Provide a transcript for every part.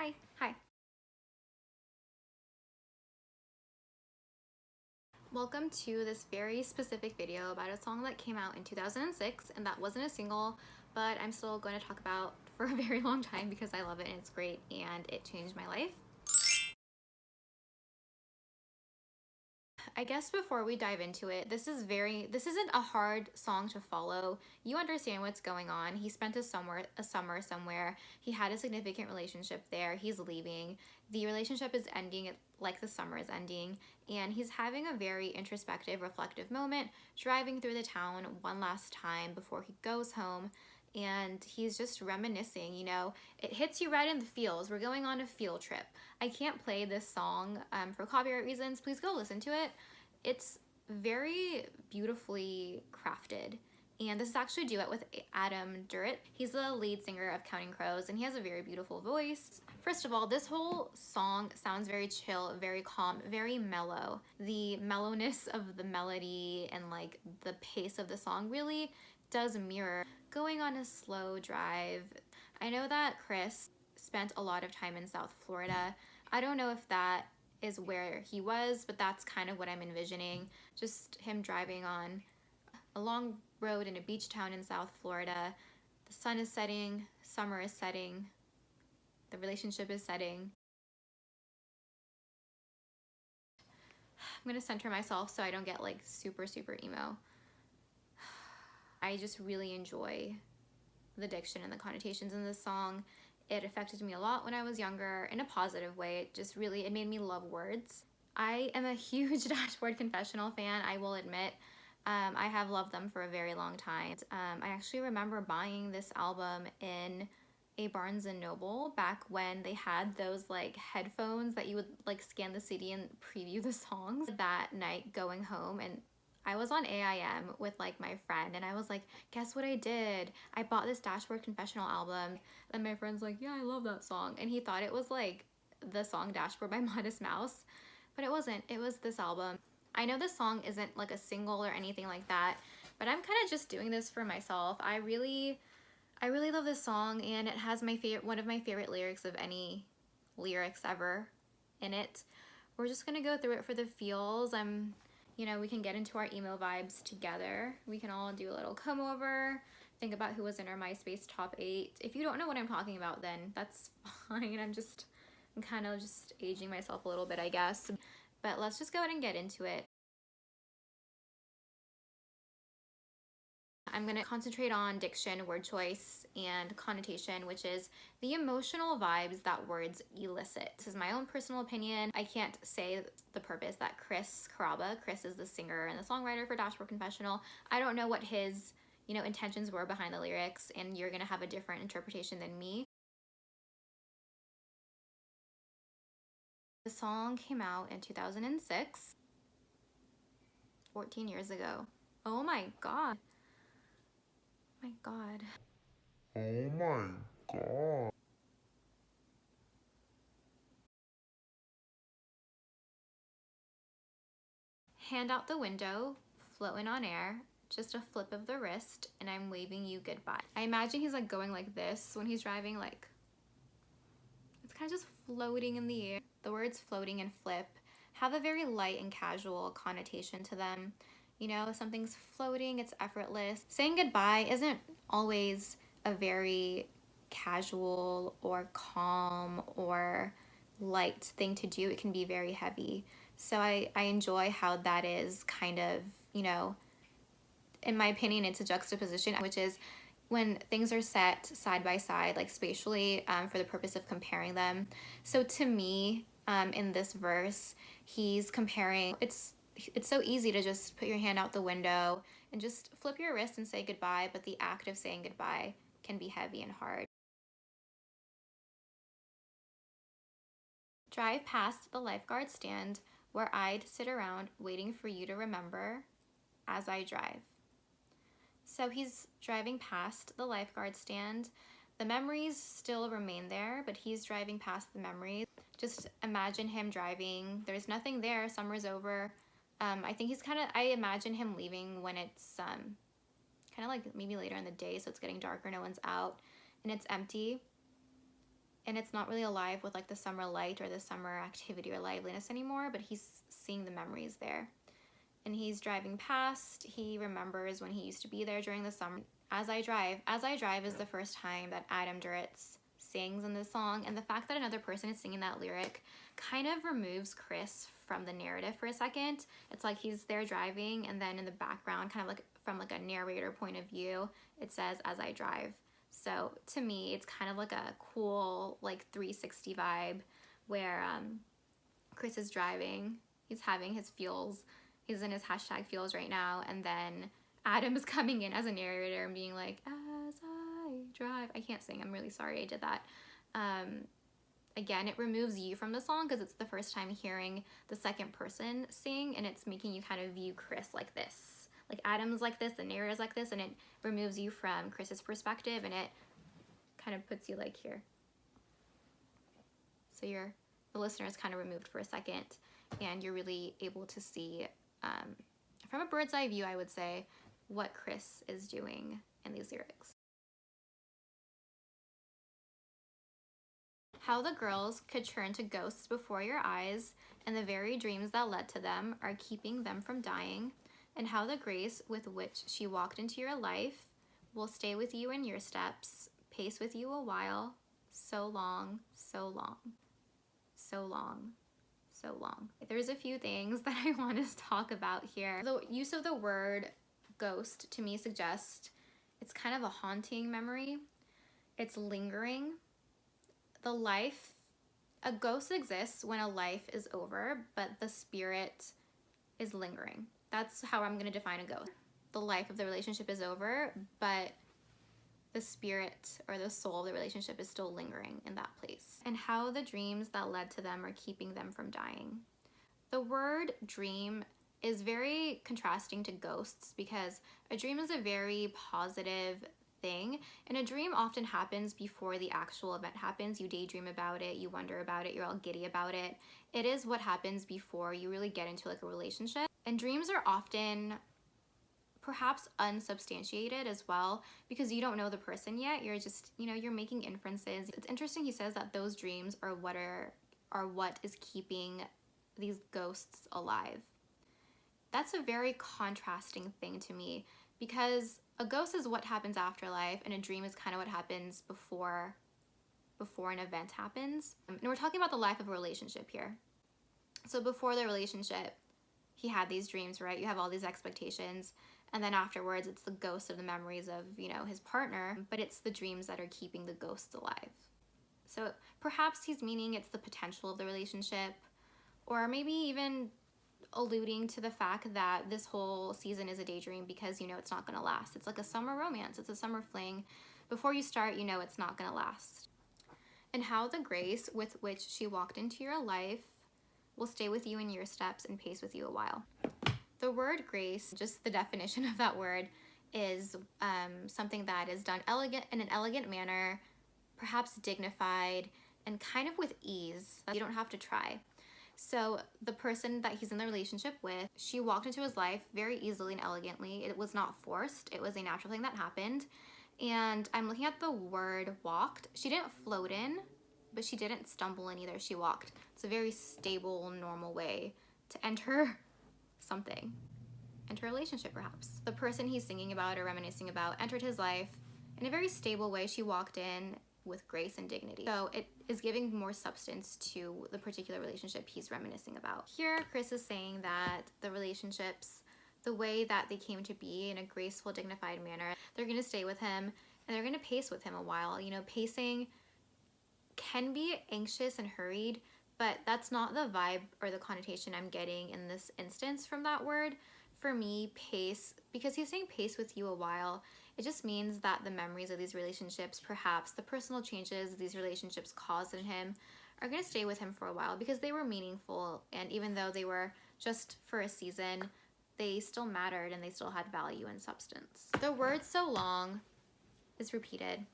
Hi. Hi. Welcome to this very specific video about a song that came out in 2006 and that wasn't a single, but I'm still going to talk about for a very long time because I love it and it's great and it changed my life. I guess before we dive into it, this isn't a hard song to follow. You understand what's going on. He spent a summer somewhere. He had a significant relationship there. He's leaving. The relationship is ending like the summer is ending, and he's having a very introspective, reflective moment, driving through the town one last time before he goes home. And he's just reminiscing, it hits you right in the feels. We're going on a field trip. I can't play this song for copyright reasons. Please go listen to it. It's very beautifully crafted. And this is actually a duet with Adam Duritz. He's the lead singer of Counting Crows, and he has a very beautiful voice. First of all, this whole song sounds very chill, very calm, very mellow. The mellowness of the melody and like the pace of the song really does mirror going on a slow drive. I know that Chris spent a lot of time in South Florida. I don't know if that is where he was, but that's kind of what I'm envisioning. Just him driving on a long road in a beach town in South Florida. The sun is setting, summer is setting, the relationship is setting. I'm gonna center myself so I don't get like super emo. I just really enjoy the diction and the connotations in this song. It affected me a lot when I was younger in a positive way. It made me love words. I am a huge Dashboard Confessional fan, I will admit. I have loved them for a very long time. I actually remember buying this album in a Barnes & Noble back when they had those like headphones that you would like scan the CD and preview the songs. That night going home, and I was on AIM with like my friend, and I was like, guess what I did? I bought this Dashboard Confessional album. And my friend's like, yeah, I love that song. And he thought it was like the song Dashboard by Modest Mouse, but it wasn't. It was this album. I know this song isn't like a single or anything like that, but I'm kind of just doing this for myself. I really love this song, and it has one of my favorite lyrics of any lyrics ever in it. We're just gonna go through it for the feels. We can get into our emo vibes together. We can all do a little come over, think about who was in our MySpace top 8. If you don't know what I'm talking about, then that's fine. I'm kind of just aging myself a little bit, I guess. But let's just go ahead and get into it. I'm going to concentrate on diction, word choice, and connotation, which is the emotional vibes that words elicit. This is my own personal opinion. I can't say the purpose that Chris is the singer and the songwriter for Dashboard Confessional. I don't know what his, intentions were behind the lyrics, and you're going to have a different interpretation than me. The song came out in 2006, 14 years ago. Oh my God. My God. Oh my God. Hand out the window, floating on air, just a flip of the wrist, and I'm waving you goodbye. I imagine he's like going like this when he's driving, like it's kind of just floating in the air. The words floating and flip have a very light and casual connotation to them. If something's floating, it's effortless. Saying goodbye isn't always a very casual or calm or light thing to do. It can be very heavy. So I enjoy how that is kind of, in my opinion, it's a juxtaposition, which is when things are set side by side, like spatially, for the purpose of comparing them. So to me, in this verse, he's comparing, it's so easy to just put your hand out the window and just flip your wrist and say goodbye, but the act of saying goodbye can be heavy and hard. Drive past the lifeguard stand where I'd sit around waiting for you to remember as I drive. So he's driving past the lifeguard stand. The memories still remain there, but he's driving past the memories. Just imagine him driving. There's nothing there. Summer's over. I think I imagine him leaving when it's kind of like maybe later in the day, so it's getting darker, no one's out, and it's empty. and it's not really alive with like the summer light or the summer activity or liveliness anymore, but he's seeing the memories there. And he's driving past, he remembers when he used to be there during the summer. As I Drive is the first time that Adam Duritz sings in this song, and the fact that another person is singing that lyric kind of removes Chris from the narrative for a second. It's like he's there driving, and then in the background, kind of like from like a narrator point of view, it says "As I Drive." So to me, it's kind of like a cool like 360 vibe where Chris is driving, he's having his feels, he's in his hashtag feels right now, and then Adam is coming in as a narrator and being like, "As I drive." I can't sing, I'm really sorry I did that. Again, it removes you from the song because it's the first time hearing the second person sing, and it's making you kind of view Chris like this. Like Adam's like this, the narrator's like this, and it removes you from Chris's perspective, and it kind of puts you like here. So the listener is kind of removed for a second, and you're really able to see, from a bird's eye view, I would say, what Chris is doing in these lyrics. How the girls could turn to ghosts before your eyes, and the very dreams that led to them are keeping them from dying, and how the grace with which she walked into your life will stay with you in your steps, pace with you a while, so long, so long, so long, so long. There's a few things that I want to talk about here. The use of the word ghost to me suggests it's kind of a haunting memory. It's lingering. A ghost exists when a life is over, but the spirit is lingering. That's how I'm going to define a ghost. The life of the relationship is over, but the spirit or the soul of the relationship is still lingering in that place. And how the dreams that led to them are keeping them from dying. The word dream is very contrasting to ghosts because a dream is a very positive thing, and a dream often happens before the actual event happens. You daydream about it, you wonder about it, you're all giddy about it. It is what happens before you really get into like a relationship. And dreams are often perhaps unsubstantiated as well because you don't know the person yet. You're just, you're making inferences. It's interesting he says that those dreams are what is keeping these ghosts alive. That's a very contrasting thing to me because a ghost is what happens after life, and a dream is kind of what happens before an event happens. And we're talking about the life of a relationship here. So before the relationship, he had these dreams, right? You have all these expectations, and then afterwards it's the ghost of the memories of, his partner, but it's the dreams that are keeping the ghosts alive. So perhaps he's meaning it's the potential of the relationship, or maybe even alluding to the fact that this whole season is a daydream because it's not gonna last. It's like a summer romance, it's a summer fling. Before you start, it's not gonna last. And how the grace with which she walked into your life will stay with you in your steps and pace with you a while. The word grace, just the definition of that word, is something that is done in an elegant manner, perhaps dignified, and kind of with ease. You don't have to try. So the person that he's in the relationship with, she walked into his life very easily and elegantly. It was not forced. It was a natural thing that happened. And I'm looking at the word walked. She didn't float in, but she didn't stumble in either. She walked. It's a very stable, normal way to enter something. Enter a relationship, perhaps. The person he's singing about or reminiscing about entered his life in a very stable way. She walked in with grace and dignity. So it is giving more substance to the particular relationship he's reminiscing about. Here, Chris is saying that the relationships, the way that they came to be in a graceful, dignified manner, they're gonna stay with him and they're gonna pace with him a while. Pacing can be anxious and hurried, but that's not the vibe or the connotation I'm getting in this instance from that word. For me, pace, because he's saying pace with you a while, it just means that the memories of these relationships, perhaps the personal changes these relationships caused in him, are going to stay with him for a while because they were meaningful, and even though they were just for a season, they still mattered and they still had value and substance. The word so long is repeated.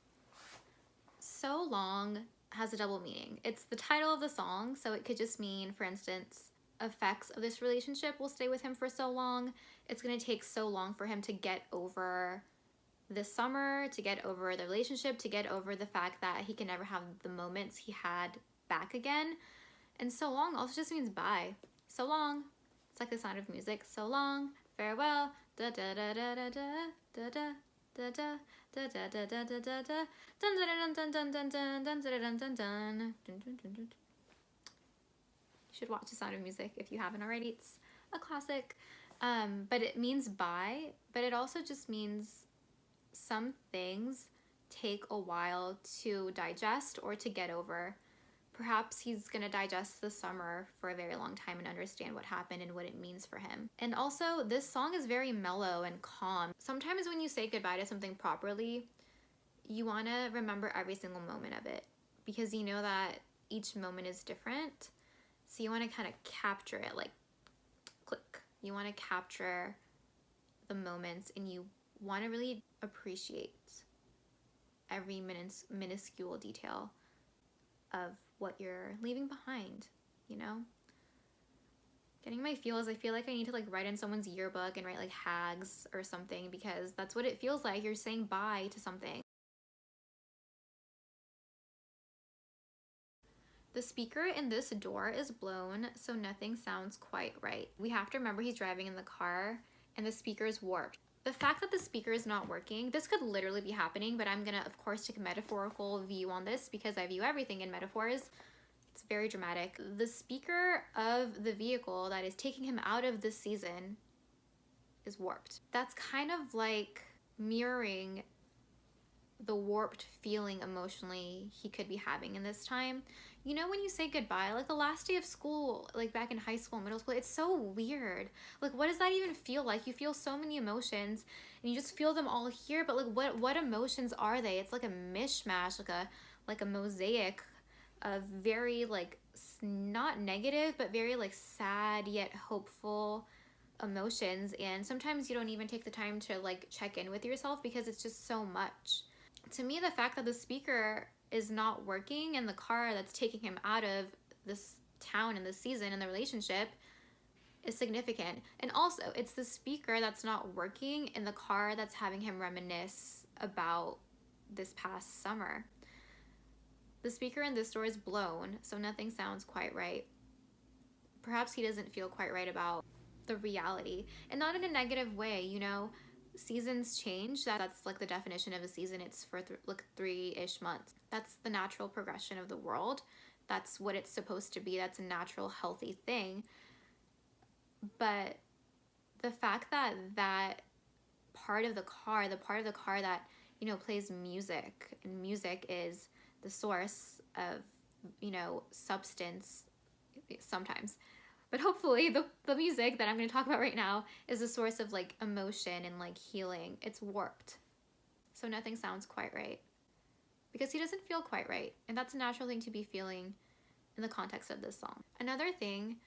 So long has a double meaning. It's the title of the song, so it could just mean, for instance, effects of this relationship will stay with him for so long. It's going to take so long for him to get over this summer, to get over the relationship, to get over the fact that he can never have the moments he had back again. And so long also just means bye. So long. It's like the sound of music. So long. Farewell. Da da da da da da da da da da da da da da da da da dun dun dun dun dun dun dun dun dun dun. You should watch The Sound of Music if you haven't already. It's a classic. But it means bye, but it also just means some things take a while to digest or to get over. Perhaps he's gonna digest the summer for a very long time and understand what happened and what it means for him. And also, this song is very mellow and calm. Sometimes when you say goodbye to something properly, you wanna remember every single moment of it because you know that each moment is different. So you wanna kind of capture it, like click. You wanna capture the moments and you wanna really appreciate every minuscule detail of what you're leaving behind, you know? Getting my feels, I feel like I need to like write in someone's yearbook and write like hags or something because that's what it feels like. You're saying bye to something. The speaker in this door is blown, so nothing sounds quite right. We have to remember he's driving in the car and the speaker is warped. The fact that the speaker is not working, this could literally be happening, but I'm gonna, of course, take a metaphorical view on this because I view everything in metaphors. It's very dramatic. The speaker of the vehicle that is taking him out of this season is warped. That's kind of like mirroring the warped feeling emotionally he could be having in this time. You know, when you say goodbye, like the last day of school, like back in high school, middle school, it's so weird. Like, what does that even feel like? You feel so many emotions and you just feel them all here, but like what emotions are they? It's like a mishmash, like a mosaic of very like not negative, but very like sad yet hopeful emotions. And sometimes you don't even take the time to like check in with yourself because it's just so much. To me, the fact that the speaker is not working in the car that's taking him out of this town and this season and the relationship is significant. And also, it's the speaker that's not working in the car that's having him reminisce about this past summer. The speaker in this door is blown, so nothing sounds quite right. Perhaps he doesn't feel quite right about the reality, and not in a negative way, you know? Seasons change. That's like the definition of a season. It's for like 3-ish months. That's the natural progression of the world. That's what it's supposed to be. That's a natural, healthy thing. But the fact that that part of the car that, you know, plays music, and music is the source of, you know, substance sometimes. But hopefully the music that I'm going to talk about right now is a source of like emotion and like healing. It's warped. So nothing sounds quite right. Because he doesn't feel quite right. And that's a natural thing to be feeling in the context of this song. Another thing,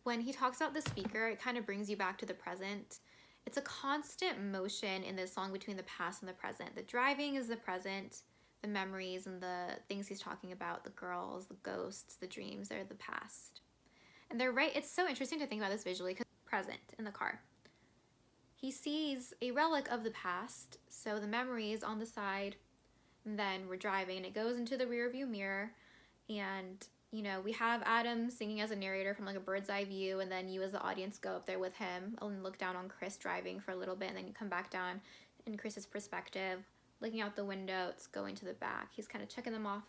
when he talks about the speaker, it kind of brings you back to the present. It's a constant motion in this song between the past and the present. The driving is the present. The memories and the things he's talking about, the girls, the ghosts, the dreams, they're the past. And they're right. It's so interesting to think about this visually because present in the car. He sees a relic of the past, so the memory is on the side, and then we're driving and it goes into the rear view mirror, and you know, we have Adam singing as a narrator from like a bird's eye view, and then you as the audience go up there with him and look down on Chris driving for a little bit, and then you come back down in Chris's perspective, looking out the window. It's going to the back. He's kind of checking them off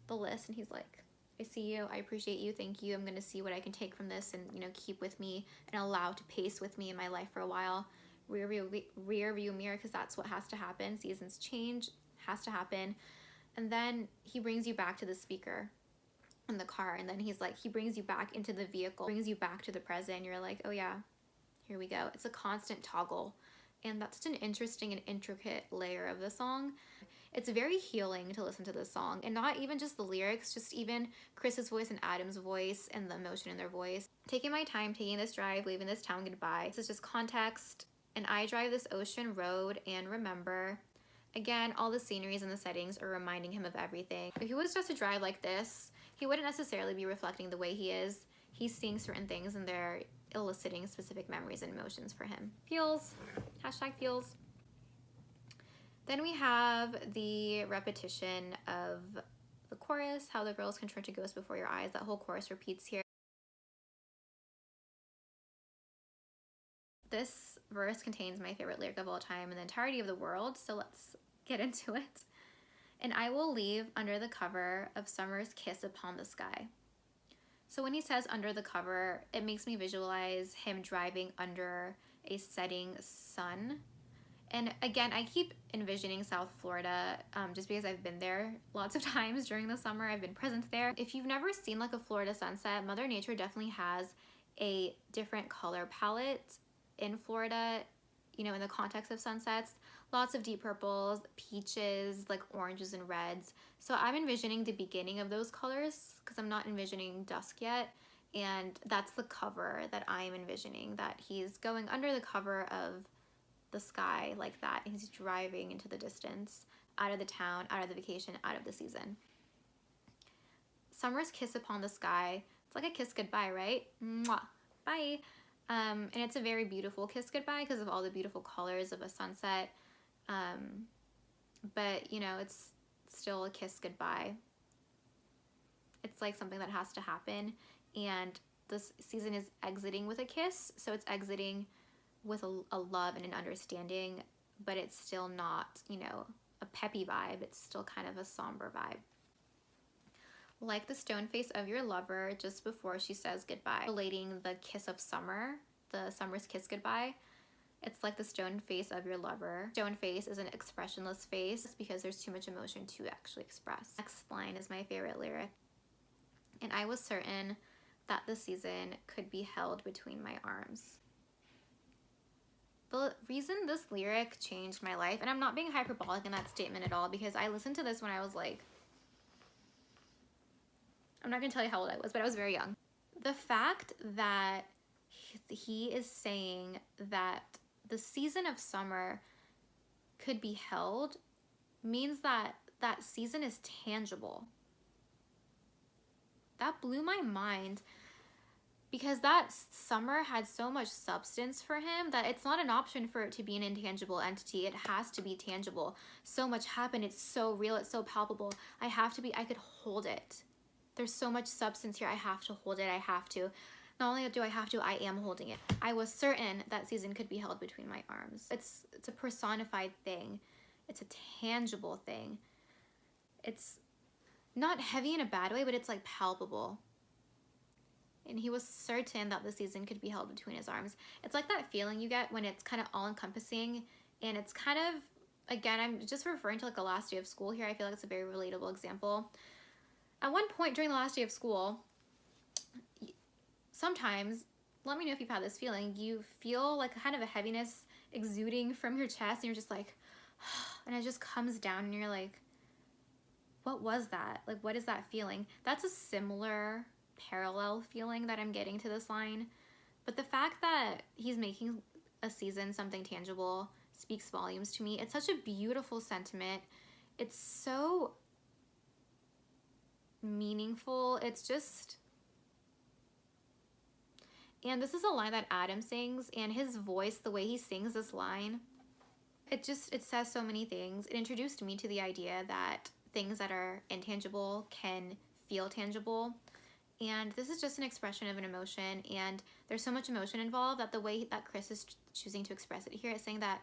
the list, and he's like, I see you, I appreciate you, thank you, I'm gonna see what I can take from this and, you know, keep with me and allow to pace with me in my life for a while. Rear view mirror, because that's what has to happen. Seasons change, has to happen. And then he brings you back to the speaker in the car, and then he's like, he brings you back into the vehicle, brings you back to the present, and you're like, oh yeah, here we go. It's a constant toggle. And that's such an interesting and intricate layer of the song. It's very healing to listen to this song, and not even just the lyrics, just even Chris's voice and Adam's voice and the emotion in their voice. Taking my time, taking this drive, leaving this town goodbye. This is just context. And I drive this ocean road and remember. Again, all the sceneries and the settings are reminding him of everything. If he was just to drive like this, he wouldn't necessarily be reflecting the way he is. He's seeing certain things and they're eliciting specific memories and emotions for him. Feels. Hashtag feels. Then we have the repetition of the chorus, how the girls can turn to ghosts before your eyes. That whole chorus repeats here. This verse contains my favorite lyric of all time in the entirety of the world, so let's get into it. And I will leave under the cover of summer's kiss upon the sky. So when he says under the cover, it makes me visualize him driving under a setting sun. And again, I keep envisioning South Florida just because I've been there lots of times during the summer. I've been present there. If you've never seen like a Florida sunset, Mother Nature definitely has a different color palette in Florida, you know, in the context of sunsets. Lots of deep purples, peaches, like oranges and reds. So I'm envisioning the beginning of those colors because I'm not envisioning dusk yet. And that's the cover that I'm envisioning, that he's going under the cover of the sky like that. And he's driving into the distance, out of the town, out of the vacation, out of the season. Summer's kiss upon the sky. It's like a kiss goodbye, right? Mwah. Bye. And it's a very beautiful kiss goodbye because of all the beautiful colors of a sunset. But, you know, it's still a kiss goodbye. It's like something that has to happen. And this season is exiting with a kiss. So it's exiting with a love and an understanding, but it's still not, you know, a peppy vibe. It's still kind of a somber vibe. Like the stone face of your lover just before she says goodbye. Relating the kiss of summer, the summer's kiss goodbye. It's like the stone face of your lover. Stone face is an expressionless face because there's too much emotion to actually express. Next line is my favorite lyric. And I was certain that the season could be held between my arms. The reason this lyric changed my life, and I'm not being hyperbolic in that statement at all because I listened to this when I was like, I'm not gonna tell you how old I was, but I was very young. The fact that he is saying that the season of summer could be held means that that season is tangible. That blew my mind because that summer had so much substance for him that it's not an option for it to be an intangible entity. It has to be tangible. So much happened. It's so real. It's so palpable. I could hold it. There's so much substance here. I have to hold it. I have to. Not only do I have to, I am holding it. I was certain that season could be held between my arms. It's a personified thing. It's a tangible thing. It's not heavy in a bad way, but it's like palpable. And he was certain that the season could be held between his arms. It's like that feeling you get when it's kind of all-encompassing, and it's kind of, again, I'm just referring to like the last day of school here. I feel like it's a very relatable example. At one point during the last day of school, sometimes, let me know if you've had this feeling, you feel like kind of a heaviness exuding from your chest, and you're just like, and it just comes down, and you're like, what was that? Like, what is that feeling? That's a similar parallel feeling that I'm getting to this line. But the fact that he's making a season something tangible speaks volumes to me. It's such a beautiful sentiment. It's so meaningful. It's just, and this is a line that Adam sings, and his voice, the way he sings this line, it says so many things. It introduced me to the idea that things that are intangible can feel tangible. And this is just an expression of an emotion, and there's so much emotion involved that the way that Chris is choosing to express it here is saying that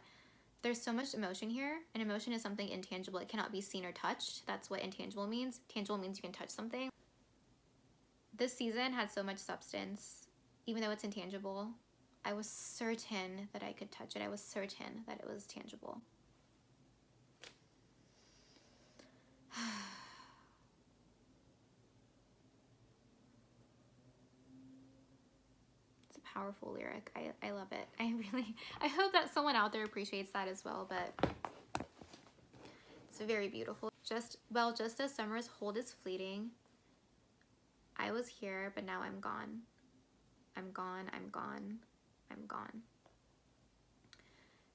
there's so much emotion here, and emotion is something intangible. It cannot be seen or touched. That's what intangible means. Tangible means you can touch something. This season had so much substance, even though it's intangible. I was certain that I could touch it. I was certain that it was tangible. Powerful lyric. I love it. I hope that someone out there appreciates that as well, but it's very beautiful. Just as summer's hold is fleeting, I was here, but now I'm gone. I'm gone, I'm gone, I'm gone.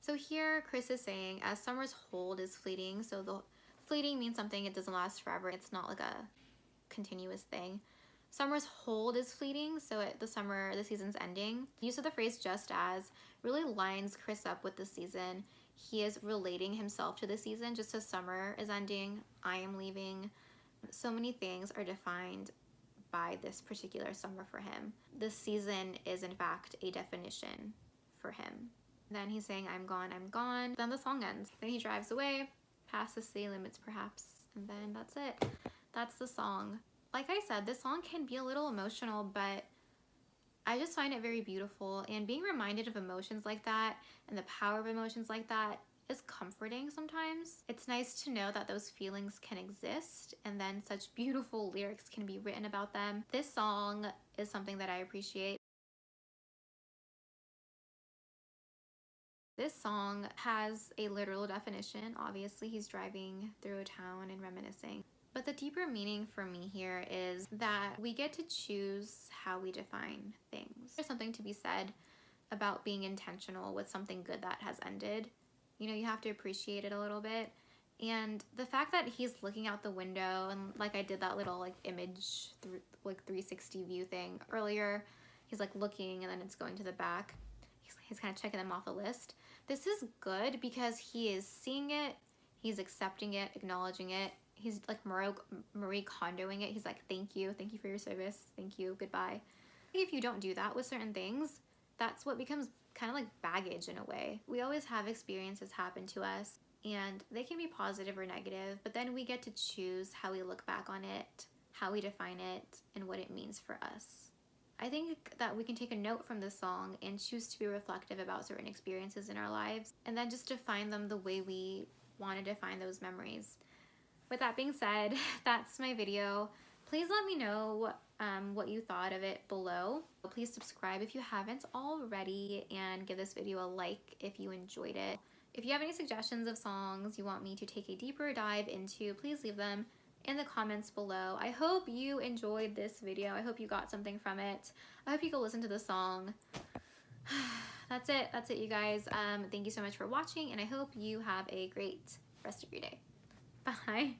So here Chris is saying, as summer's hold is fleeting, so the fleeting means something, it doesn't last forever. It's not like a continuous thing. Summer's hold is fleeting, so the season's ending. Use of the phrase just as really lines Chris up with the season. he is relating himself to the season, just as summer is ending, I am leaving. So many things are defined by this particular summer for him. This season is in fact a definition for him. Then he's saying, I'm gone, I'm gone. Then the song ends. Then he drives away, past the city limits perhaps, and then that's it. That's the song. Like I said, this song can be a little emotional, but I just find it very beautiful, and being reminded of emotions like that and the power of emotions like that is comforting sometimes. It's nice to know that those feelings can exist and then such beautiful lyrics can be written about them. This song is something that I appreciate. This song has a literal definition. Obviously, he's driving through a town and reminiscing. But the deeper meaning for me here is that we get to choose how we define things. There's something to be said about being intentional with something good that has ended. You know, you have to appreciate it a little bit. And the fact that he's looking out the window, and like I did that little like image through like 360 view thing earlier, he's like looking and then it's going to the back. He's kind of checking them off a list. This is good because he is seeing it, he's accepting it, acknowledging it. He's like Marie Kondoing it. He's like, thank you for your service, thank you, goodbye. If you don't do that with certain things, that's what becomes kind of like baggage in a way. We always have experiences happen to us, and they can be positive or negative, but then we get to choose how we look back on it, how we define it, and what it means for us. I think that we can take a note from this song and choose to be reflective about certain experiences in our lives, and then just define them the way we want to define those memories. With that being said, that's my video. Please let me know what you thought of it below. Please subscribe if you haven't already, and give this video a like if you enjoyed it. If you have any suggestions of songs you want me to take a deeper dive into, please leave them in the comments below. I hope you enjoyed this video. I hope you got something from it. I hope you go listen to the song. That's it you guys. Thank you so much for watching, and I hope you have a great rest of your day. Bye.